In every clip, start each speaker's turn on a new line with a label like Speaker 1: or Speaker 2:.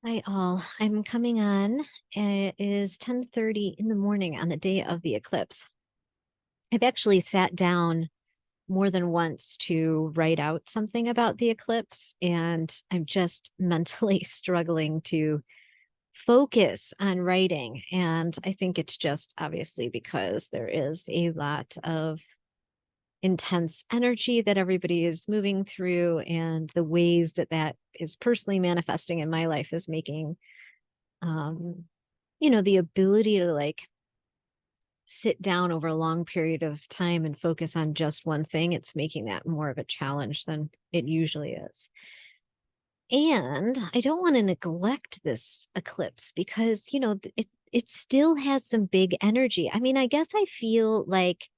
Speaker 1: Hi all. I'm coming on. It is 10:30 in the morning on the day of the eclipse. I've actually sat down more than once to write out something about the eclipse, and I'm just mentally struggling to focus on writing. And I think it's just obviously because there is a lot of intense energy that everybody is moving through, and the ways that that is personally manifesting in my life is making um the ability to like sit down over a long period of time and focus on just one thing. It's making that more of a challenge than it usually is. And I don't want to neglect this eclipse because, it still has some big energy. I mean, I guess I feel like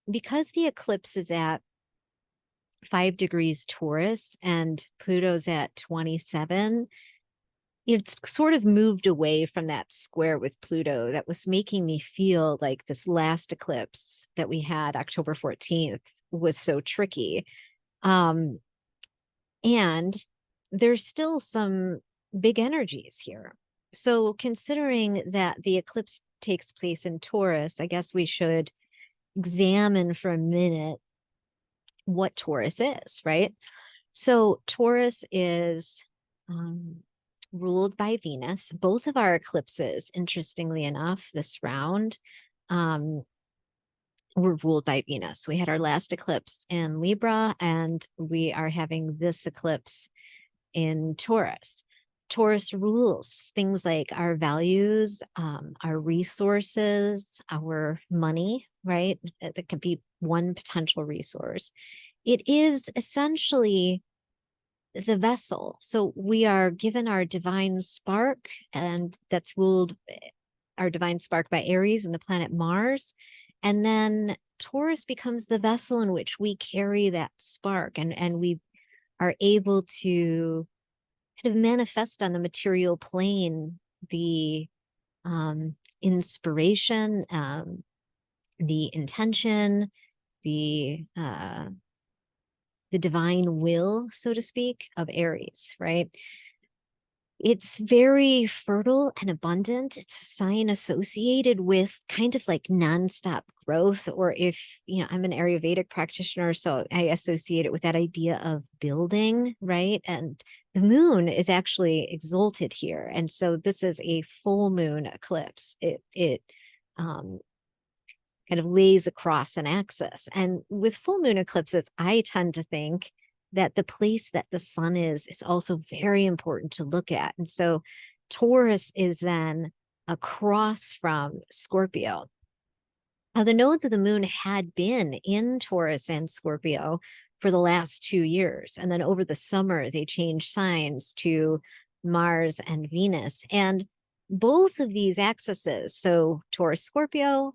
Speaker 1: because the eclipse is at 5 degrees Taurus and Pluto's at 27, it's sort of moved away from that square with Pluto that was making me feel like this last eclipse that we had October 14th was so tricky. Um, and there's still some big energies here. So, considering that the eclipse takes place in Taurus, I guess we should examine for a minute what Taurus is, right? So, Taurus is um, ruled by Venus. Both of our eclipses, interestingly enough, this round, um, were ruled by Venus. We had our last eclipse in Libra, and we are having this eclipse in Taurus. Taurus rules things like our values, our resources, our money, right? That could be one potential resource. It is essentially the vessel. So we are given our divine spark, and that's ruled our divine spark by Aries and the planet Mars. And then Taurus becomes the vessel in which we carry that spark, and we are able to kind of manifest on the material plane the inspiration, the intention, the the divine will, so to speak, of Aries, right? It's very fertile and abundant. It's a sign associated with kind of like nonstop growth. Or if, I'm an Ayurvedic practitioner, so I associate it with that idea of building, right? And the moon is actually exalted here. And so this is a full moon eclipse. It um, kind of lays across an axis. And with full moon eclipses, I tend to think that the place that the sun is also very important to look at. And so Taurus is then across from Scorpio. Now, the nodes of the moon had been in Taurus and Scorpio for the last 2 years. And then over the summer, they changed signs to Mars and Venus. And both of these axes, so Taurus, Scorpio,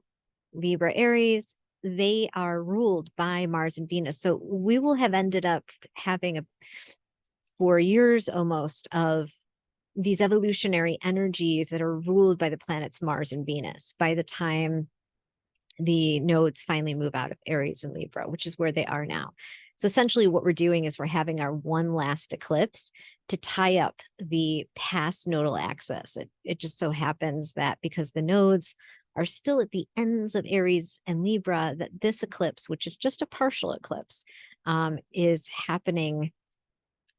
Speaker 1: Libra, Aries, they are ruled by Mars and Venus. So we will have ended up having 4 years almost of these evolutionary energies that are ruled by the planets Mars and Venus by the time the nodes finally move out of Aries and Libra, which is where they are now. So essentially what we're doing is we're having our one last eclipse to tie up the past nodal axis. It just so happens that because the nodes are still at the ends of Aries and Libra, that this eclipse, which is just a partial eclipse, is happening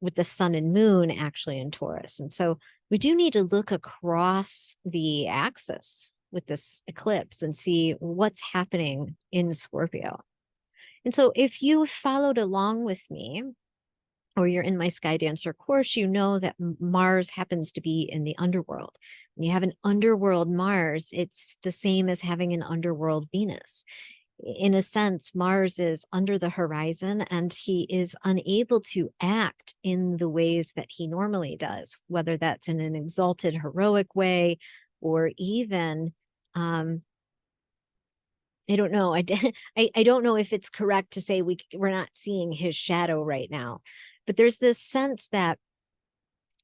Speaker 1: with the sun and moon actually in Taurus. And so we do need to look across the axis with this eclipse and see what's happening in Scorpio. And so if you followed along with me, or you're in my Sky Dancer course, you know that Mars happens to be in the underworld. When you have an underworld Mars, it's the same as having an underworld Venus. In a sense, Mars is under the horizon and he is unable to act in the ways that he normally does, whether that's in an exalted, heroic way, or even I don't know. I don't know if it's correct to say we're not seeing his shadow right now, but there's this sense that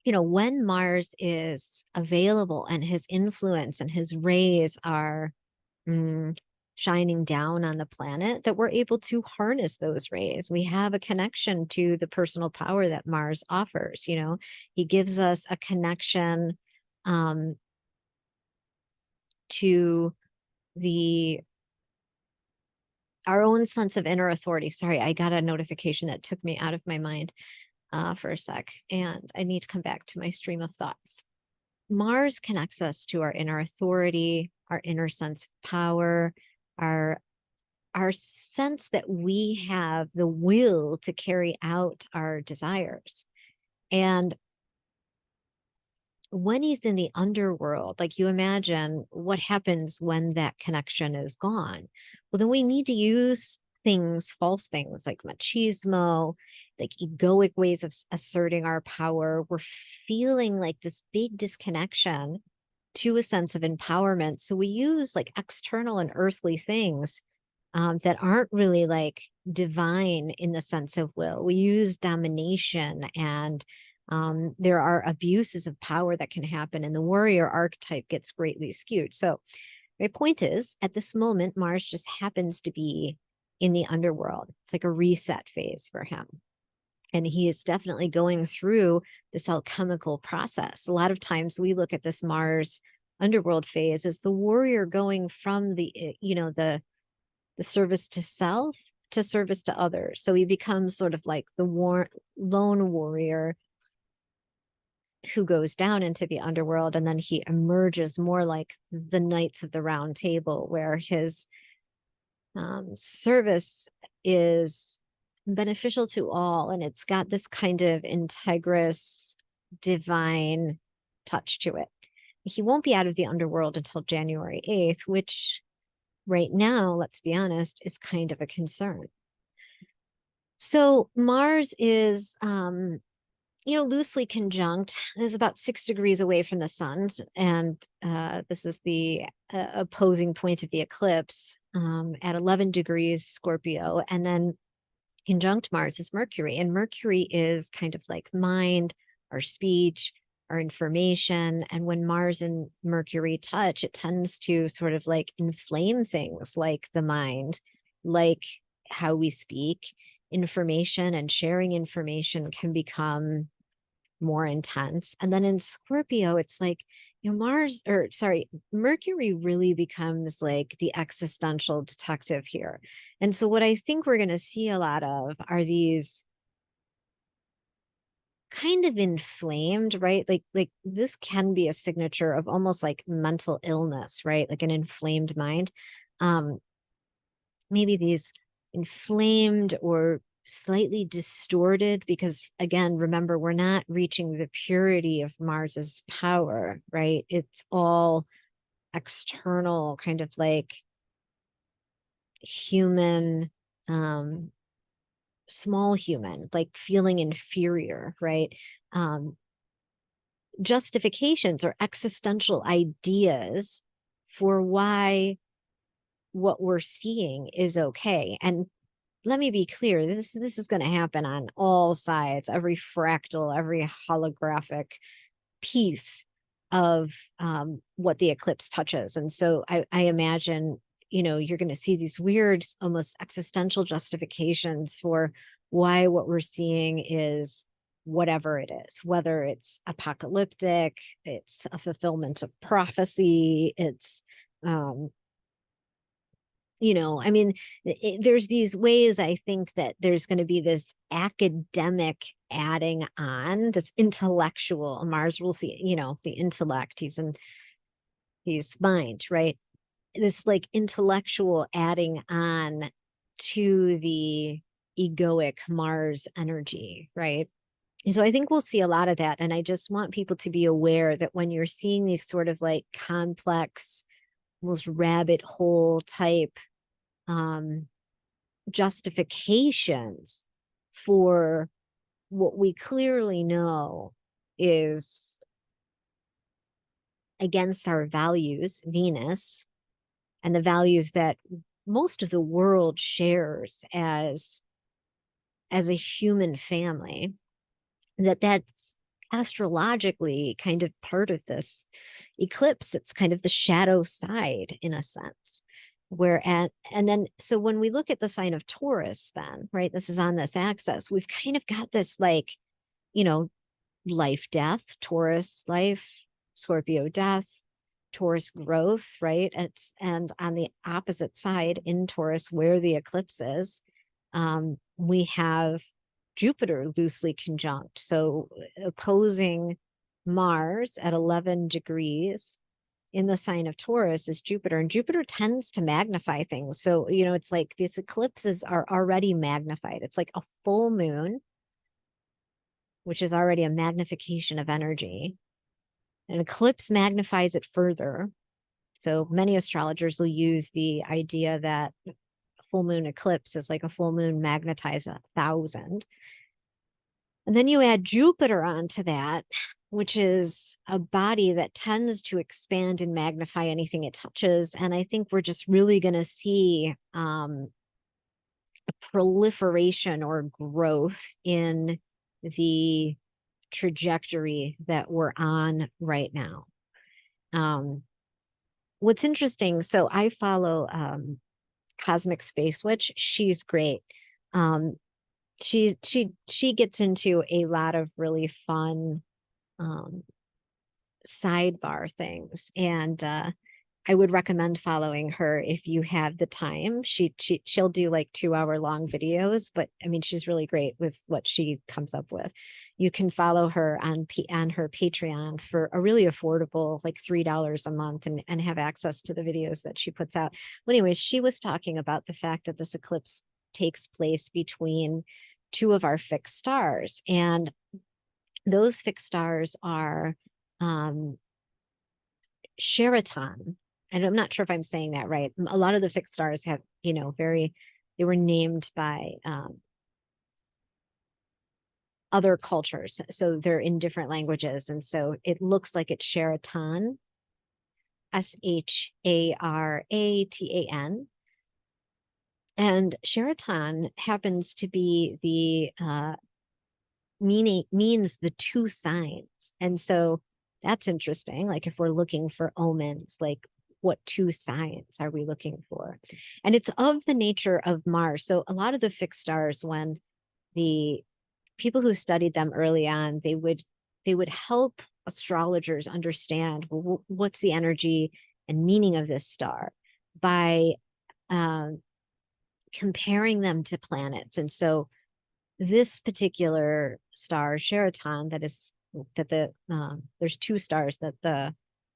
Speaker 1: when Mars is available and his influence and his rays are mm, shining down on the planet, that we're able to harness those rays. We have a connection to the personal power that Mars offers. You know, he gives us a connection to the our own sense of inner authority. Sorry, I got a notification that took me out of my mind for a sec, and I need to come back to my stream of thoughts. Mars connects us to our inner authority, our inner sense of power, our sense that we have the will to carry out our desires. And when he's in the underworld, like, you imagine what happens when that connection is gone. Well, then we need to use things, false things like machismo, like egoic ways of asserting our power. We're feeling like this big disconnection to a sense of empowerment. So we use like external and earthly things that aren't really like divine in the sense of will. We use domination, and there are abuses of power that can happen, and the warrior archetype gets greatly skewed. So my point is, at this moment, Mars just happens to be in the underworld. It's like a reset phase for him. And he is definitely going through this alchemical process. A lot of times we look at this Mars underworld phase as the warrior going from the, the service to self to service to others. So he becomes sort of like the lone warrior who goes down into the underworld, and then he emerges more like the Knights of the Round Table, where his service is beneficial to all, and it's got this kind of integrous, divine touch to it. He won't be out of the underworld until January 8th, which right now, let's be honest, is kind of a concern. So Mars is loosely conjunct. Is about 6 degrees away from the sun, and this is the opposing point of the eclipse at 11 degrees Scorpio. And then conjunct Mars is Mercury, and Mercury is kind of like mind, our speech, our information. And when Mars and Mercury touch, it tends to sort of like inflame things like the mind, like how we speak. Information and sharing information can become more intense. And then in Scorpio, it's like, Mercury really becomes like the existential detective here. And so what I think we're going to see a lot of are these kind of inflamed, right? Like this can be a signature of almost like mental illness, right? Like an inflamed mind. Maybe these inflamed or slightly distorted, because again, remember, we're not reaching the purity of Mars's power, right? It's all external, kind of like human, small human, like feeling inferior, right? Justifications or existential ideas for why what we're seeing is okay. And let me be clear, this is going to happen on all sides, every fractal, every holographic piece of what the eclipse touches. And so I imagine, you're going to see these weird, almost existential justifications for why what we're seeing is whatever it is, whether it's apocalyptic, it's a fulfillment of prophecy, it's there's these ways. I think that there's going to be this academic adding on, this intellectual. Mars will see, the intellect, he's mind, right? This like intellectual adding on to the egoic Mars energy, right? And so I think we'll see a lot of that. And I just want people to be aware that when you're seeing these sort of like complex, almost rabbit hole type justifications for what we clearly know is against our values, Venus, and the values that most of the world shares as a human family, that's astrologically kind of part of this eclipse. It's kind of the shadow side in a sense. and then, so when we look at the sign of Taurus, then, right, this is on this axis, we've kind of got this like, you know, life, death, Taurus, life, Scorpio, death, Taurus, growth, right? And on the opposite side in Taurus, where the eclipse is, we have Jupiter loosely conjunct. So opposing Mars at 11 degrees in the sign of Taurus is Jupiter, and Jupiter tends to magnify things. So, you know, it's like these eclipses are already magnified. It's like a full moon, which is already a magnification of energy. An eclipse magnifies it further. So many astrologers will use the idea that a full moon eclipse is like a full moon magnetized 1,000. And then you add Jupiter onto that, which is a body that tends to expand and magnify anything it touches. And I think we're just really going to see a proliferation or growth in the trajectory that we're on right now. What's interesting, so I follow Cosmic Space Witch. She's great. She gets into a lot of really fun sidebar things, and I would recommend following her if you have the time. She'll do like 2 hour long videos, but I mean, she's really great with what she comes up with. You can follow her on her Patreon for a really affordable, like $3 a month, and have access to the videos that she puts out. Well, anyways, she was talking about the fact that this eclipse takes place between two of our fixed stars, and those fixed stars are Sheraton. And I'm not sure if I'm saying that right. A lot of the fixed stars have, you know, they were named by other cultures. So they're in different languages. And so it looks like it's Sheraton, Sharatan. And Sheraton happens to be the means the two signs. And so that's interesting. Like if we're looking for omens, like what two signs are we looking for? And it's of the nature of Mars. So a lot of the fixed stars, when the people who studied them early on, they would help astrologers understand, well, what's the energy and meaning of this star by comparing them to planets. And so this particular star, Sheraton, there's two stars that the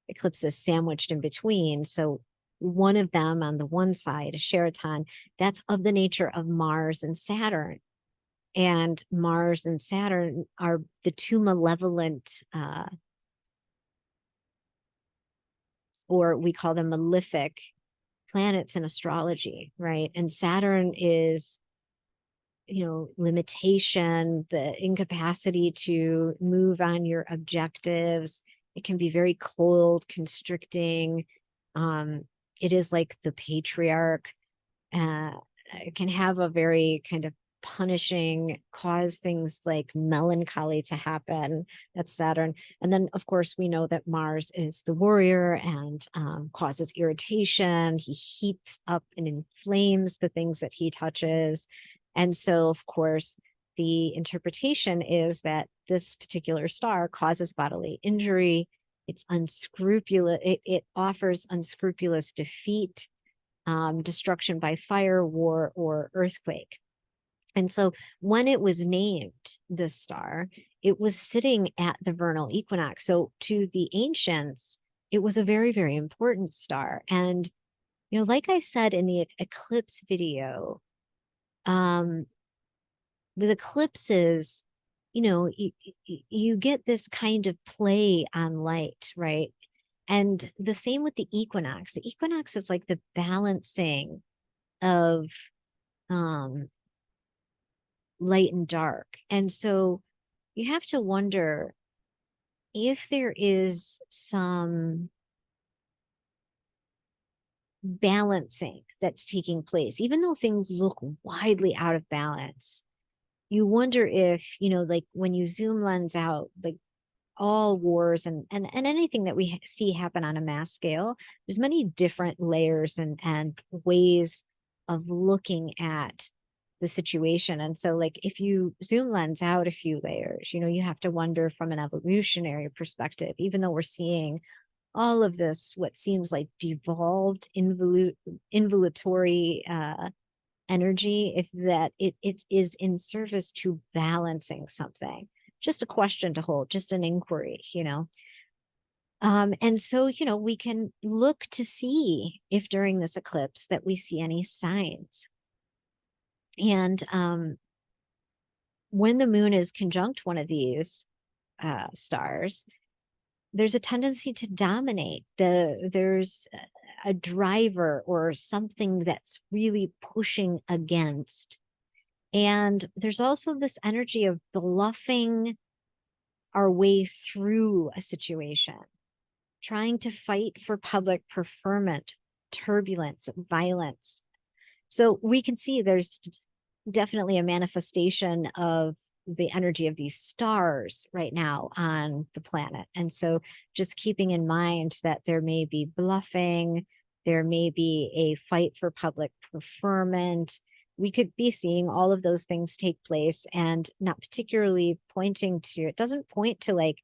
Speaker 1: eclipse is sandwiched in between. So one of them on the one side, Sheraton, that's of the nature of Mars and Saturn. And Mars and Saturn are the two malevolent, or we call them malefic planets in astrology, right? And Saturn is, you know, limitation, the incapacity to move on your objectives. It can be very cold, constricting. It is like the patriarch. It can have a very kind of punishing, cause things like melancholy to happen. That's Saturn. And then, of course, we know that Mars is the warrior and causes irritation. He heats up and inflames the things that he touches. And so, of course, the interpretation is that this particular star causes bodily injury. It's unscrupulous. It offers unscrupulous defeat, destruction by fire, war, or earthquake. And so when it was named this star, it was sitting at the vernal equinox. So to the ancients, it was a very, very important star. And, you know, like I said in the eclipse video, with eclipses, you know, you get this kind of play on light, right? And the same with the equinox. The equinox is like the balancing of light and dark. And so you have to wonder if there is some balancing that's taking place, even though things look widely out of balance. You wonder if, you know, like when you zoom lens out, like all wars and anything that we see happen on a mass scale, there's many different layers and ways of looking at the situation. And so like if you zoom lens out a few layers, you have to wonder from an evolutionary perspective, even though we're seeing all of this, what seems like devolved involutory energy, if that it is in service to balancing something. Just a question to hold, just an inquiry. And so, we can look to see if during this eclipse that we see any signs. And when the moon is conjunct one of these stars, there's a tendency to dominate. There's a driver or something that's really pushing against. And there's also this energy of bluffing our way through a situation, trying to fight for public preferment, turbulence, violence. So we can see there's definitely a manifestation of the energy of these stars right now on the planet. And so just keeping in mind that there may be bluffing, there may be a fight for public preferment. We could be seeing all of those things take place, and not particularly pointing to, it doesn't point to like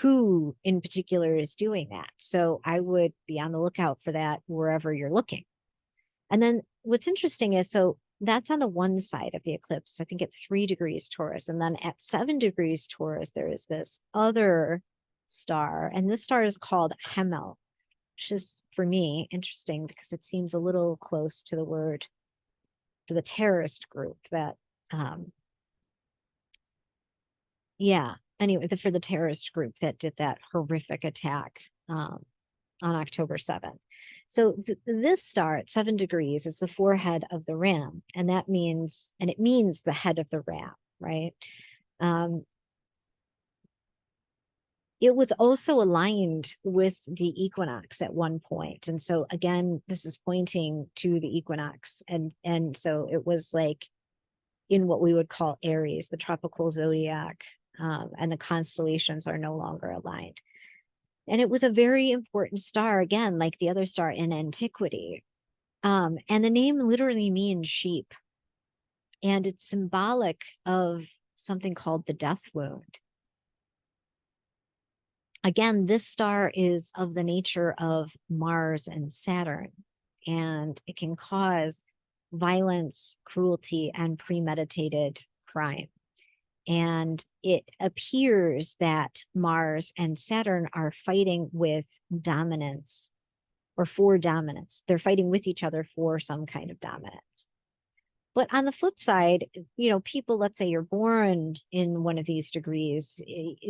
Speaker 1: who in particular is doing that. So I would be on the lookout for that wherever you're looking. And then what's interesting is, so that's on the one side of the eclipse, I think at 3 degrees Taurus. And then at 7 degrees Taurus, there is this other star. And this star is called Hemel, which is, for me, interesting because it seems a little close to the word for the terrorist group that, anyway, for the terrorist group that did that horrific attack on October 7th. So this star at 7 degrees is the forehead of the ram. And it means the head of the ram, right? It was also aligned with the equinox at one point. And so again, this is pointing to the equinox. And so it was like in what we would call Aries, the tropical zodiac, and the constellations are no longer aligned. And it was a very important star, again, like the other star in antiquity. And the name literally means sheep. And it's symbolic of something called the death wound. Again, this star is of the nature of Mars and Saturn, and it can cause violence, cruelty, and premeditated crime. And it appears that Mars and Saturn are fighting with dominance or for dominance. They're fighting with each other for some kind of dominance. But on the flip side, people, let's say you're born in one of these degrees,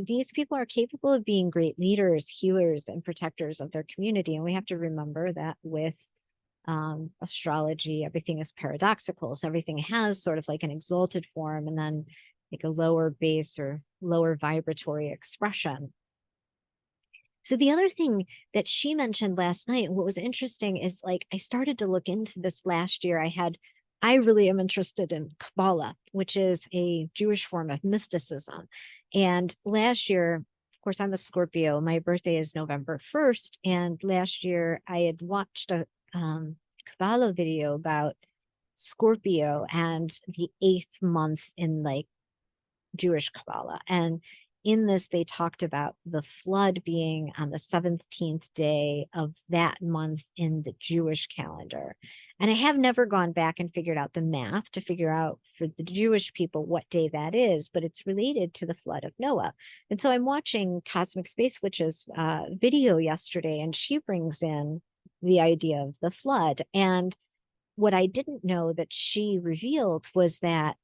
Speaker 1: these people are capable of being great leaders, healers, and protectors of their community. And we have to remember that with astrology, everything is paradoxical. So everything has sort of like an exalted form and then like a lower base or lower vibratory expression. So the other thing that she mentioned last night, and what was interesting is, like, I started to look into this last year. I really am interested in Kabbalah, which is a Jewish form of mysticism. And last year, of course, I'm a Scorpio. My birthday is November 1st. And last year I had watched a Kabbalah video about Scorpio and the 8th month in like Jewish Kabbalah. And in this, they talked about the flood being on the 17th day of that month in the Jewish calendar. And I have never gone back and figured out the math to figure out for the Jewish people what day that is, but it's related to the flood of Noah. And so I'm watching Cosmic Space Witch's video yesterday, and she brings in the idea of the flood. And what I didn't know that she revealed was that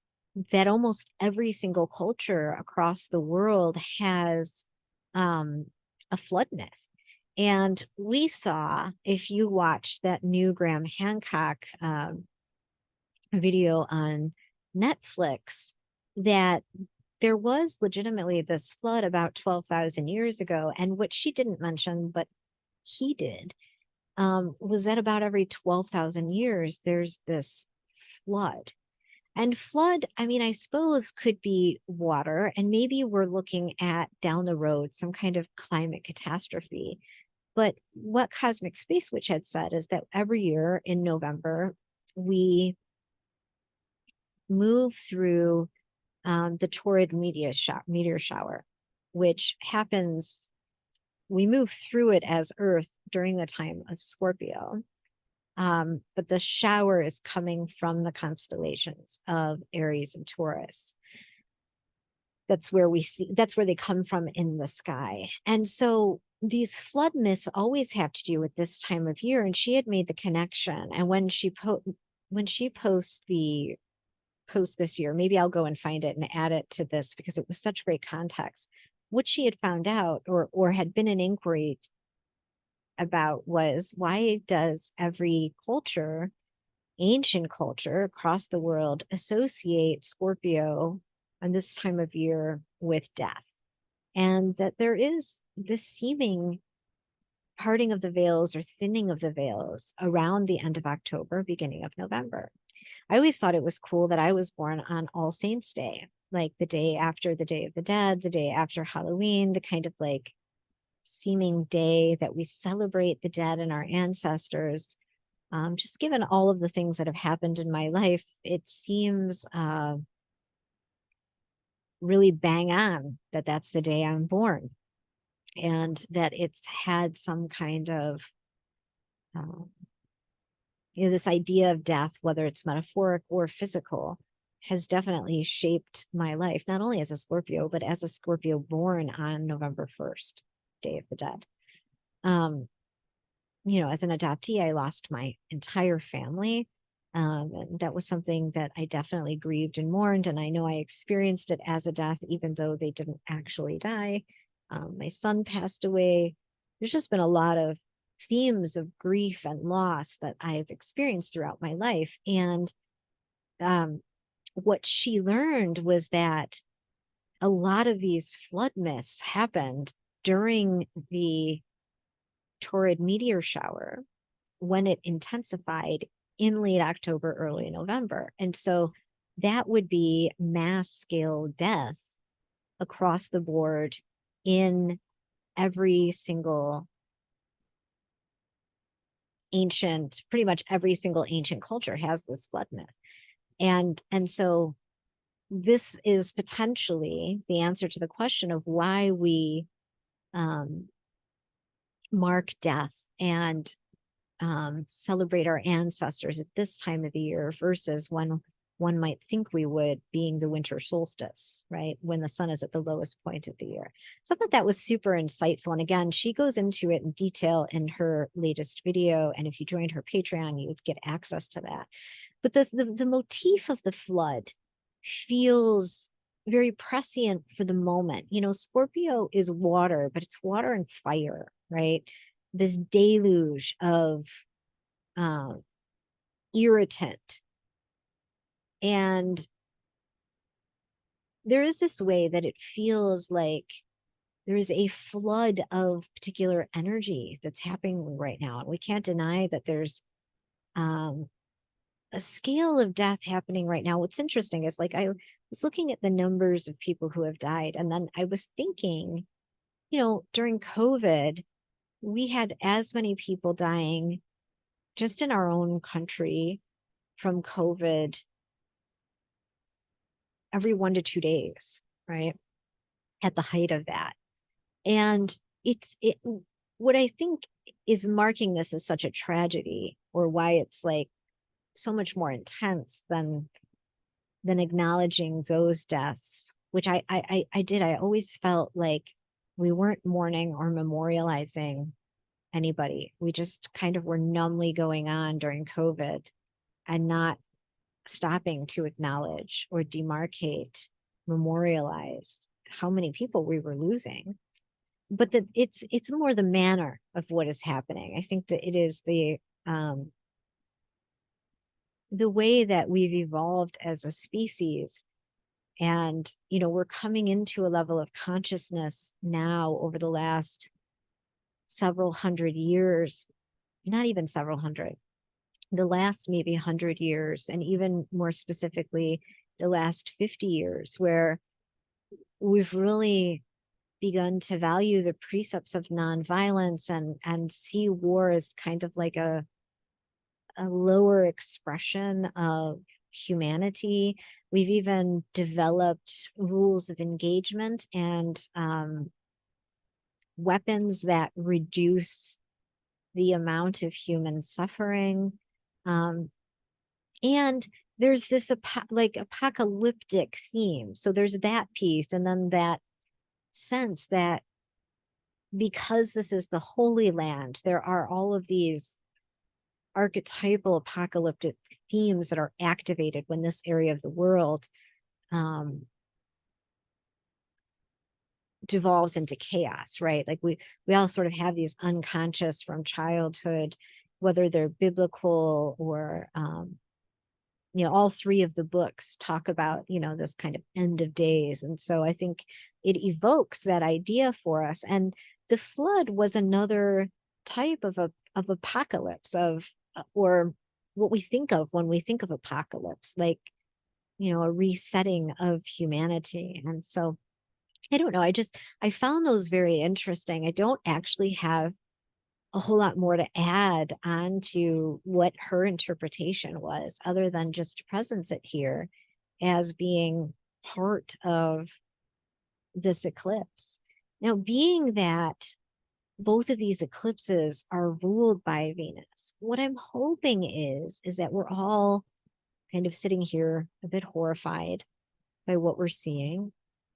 Speaker 1: almost every single culture across the world has a flood myth. And we saw, if you watch that new Graham Hancock video on Netflix, that there was legitimately this flood about 12,000 years ago. And what she didn't mention, but he did, was that about every 12,000 years, there's this flood. And flood, I mean, I suppose could be water, and maybe we're looking at down the road some kind of climate catastrophe. But what Cosmic Space Witch had said is that every year in November, we move through the Taurid meteor shower, which happens, we move through it as Earth during the time of Scorpio. But the shower is coming from the constellations of Aries and Taurus. That's where they come from in the sky. And so these flood myths always have to do with this time of year. And she had made the connection. And when she posts the post this year, maybe I'll go and find it and add it to this because it was such great context. What she had found out or had been an inquiry about was, why does every culture, ancient culture across the world, associate Scorpio and this time of year with death? And that there is this seeming parting of the veils or thinning of the veils around the end of October, beginning of November. I always thought it was cool that I was born on All Saints Day, like the day after the Day of the Dead, the day after Halloween, the kind of like seeming day that we celebrate the dead and our ancestors. Just given all of the things that have happened in my life, it seems really bang on that that's the day I'm born, and that it's had some kind of this idea of death, whether it's metaphoric or physical, has definitely shaped my life, not only as a Scorpio, but as a Scorpio born on November 1st, Day of the Dead. As an adoptee, I lost my entire family. And that was something that I definitely grieved and mourned. And I know I experienced it as a death, even though they didn't actually die. My son passed away. There's just been a lot of themes of grief and loss that I've experienced throughout my life. And what she learned was that a lot of these flood myths happened during the Taurid meteor shower when it intensified in late October, early November. And so that would be mass scale death across the board in every single pretty much every single ancient culture has this flood myth. And so this is potentially the answer to the question of why we mark death and celebrate our ancestors at this time of the year versus when one might think we would, being the winter solstice, right? When the sun is at the lowest point of the year. So I thought that was super insightful. And again, she goes into it in detail in her latest video. And if you joined her Patreon, you'd get access to that. But the motif of the flood feels very prescient for the moment. Scorpio is water, but it's water and fire, right? This deluge of irritant. And there is this way that it feels like there is a flood of particular energy that's happening right now. And we can't deny that there's a scale of death happening right now. What's interesting is, like, I was looking at the numbers of people who have died. And then I was thinking, during COVID, we had as many people dying just in our own country from COVID every 1 to 2 days, right? At the height of that. And what I think is marking this as such a tragedy, or why it's like so much more intense than acknowledging those deaths, which I did. I always felt like we weren't mourning or memorializing anybody. We just kind of were numbly going on during COVID and not stopping to acknowledge or demarcate, memorialize how many people we were losing. But that it's more the manner of what is happening. I think that it is the way that we've evolved as a species. And, we're coming into a level of consciousness now over the last several hundred years, not even several hundred, the last maybe 100 years, and even more specifically, the last 50 years, where we've really begun to value the precepts of nonviolence and see war as kind of like a lower expression of humanity. We've even developed rules of engagement and weapons that reduce the amount of human suffering. And there's this like apocalyptic theme. So there's that piece, and then that sense that because this is the Holy Land, there are all of these archetypal apocalyptic themes that are activated when this area of the world devolves into chaos, right? Like we all sort of have these unconscious from childhood, whether they're biblical or all three of the books talk about this kind of end of days. And so I think it evokes that idea for us. And the flood was another type of apocalypse, or what we think of when we think of apocalypse, like a resetting of humanity. And so I don't know, I found those very interesting. I don't actually have a whole lot more to add on to what her interpretation was, other than just presence it here as being part of this eclipse. Now, being that both of these eclipses are ruled by Venus, what I'm hoping is that we're all kind of sitting here a bit horrified by what we're seeing.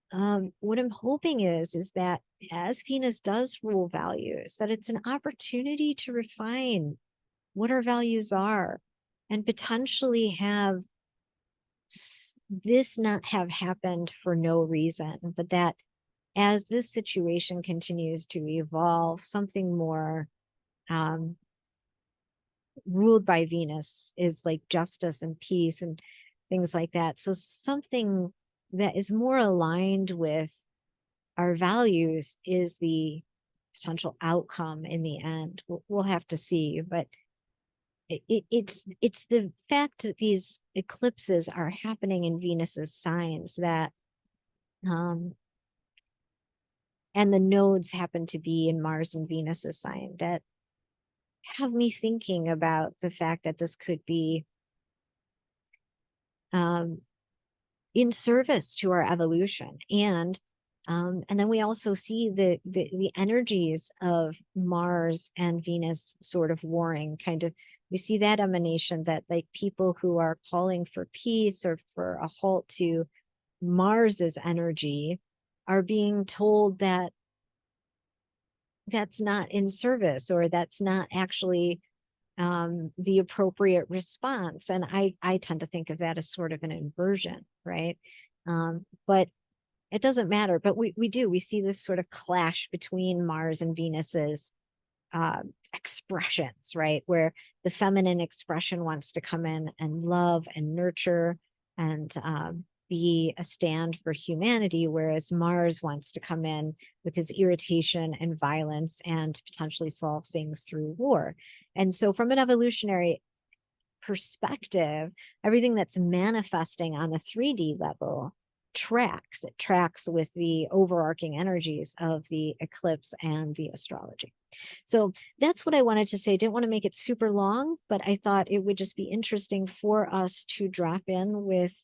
Speaker 1: What I'm hoping is that as Venus does rule values, that it's an opportunity to refine what our values are and potentially have this not have happened for no reason, but that as this situation continues to evolve, something more ruled by Venus is like justice and peace and things like that. So something that is more aligned with our values is the potential outcome in the end. We'll have to see, but it's the fact that these eclipses are happening in Venus's signs that and the nodes happen to be in Mars and Venus's sign that have me thinking about the fact that this could be in service to our evolution. And then we also see the energies of Mars and Venus sort of warring, kind of, we see that emanation that like people who are calling for peace or for a halt to Mars's energy are being told that that's not in service, or that's not actually the appropriate response. And I tend to think of that as sort of an inversion, right? But it doesn't matter. But we see this sort of clash between Mars and Venus's expressions, right? Where the feminine expression wants to come in and love and nurture and be a stand for humanity, whereas Mars wants to come in with his irritation and violence and potentially solve things through war. And so from an evolutionary perspective, everything that's manifesting on the 3D level tracks. It tracks with the overarching energies of the eclipse and the astrology. So that's what I wanted to say. I didn't want to make it super long, but I thought it would just be interesting for us to drop in with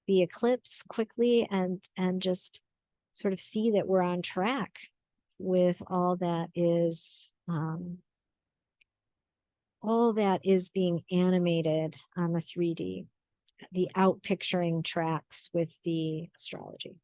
Speaker 1: the eclipse quickly and just sort of see that we're on track with all that is being animated on the 3D, the outpicturing tracks with the astrology.